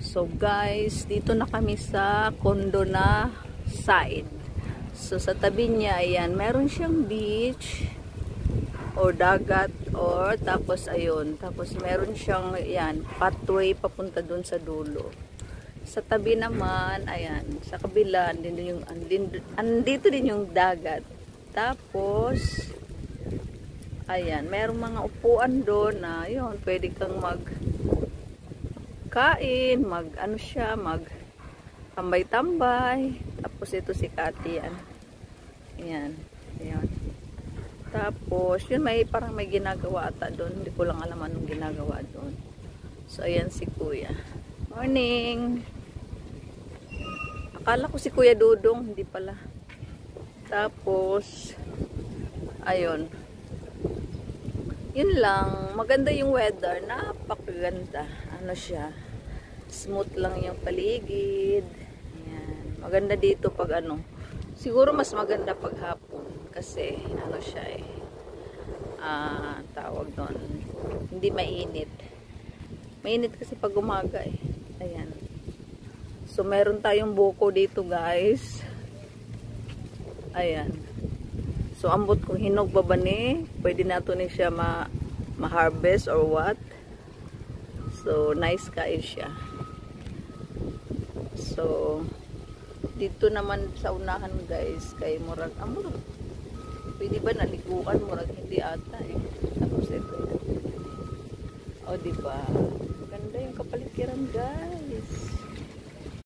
So guys, dito na kami sa condo na side. So sa tabi niya, ayan, meron siyang beach or dagat or tapos ayun, tapos meron siyang ayan, pathway papunta dun sa dulo. Sa tabi naman, ayan, sa kabila andito din yung dagat. Tapos ayan, merong mga upuan doon na yun, pwede kang kain, mag tambay-tambay. Tapos ito si Kati yan. Ayan, ayan. Tapos yun, parang may ginagawa ata doon. Hindi ko lang alam anong ginagawa doon. So ayan si Kuya. Morning. Akala ko si Kuya Dudong, hindi pala. Tapos ayun. Yun lang, maganda yung weather, napakaganda. Ano siya, smooth lang yung paligid. Ayan. Maganda dito pag siguro mas maganda pag hapon kasi ano siya tawag doon, hindi mainit. Mainit kasi pag umaga Ayan. So meron tayong buko dito guys. Ayan. So ambot kung hinog babani, pwede nato ni siya ma-harvest or what. So nice kain siya. So dito naman sa unahan guys, kay murag pwede ba naliguan murag hindi ata Tapos ito. O diba? Ganda yung kapaligiran guys.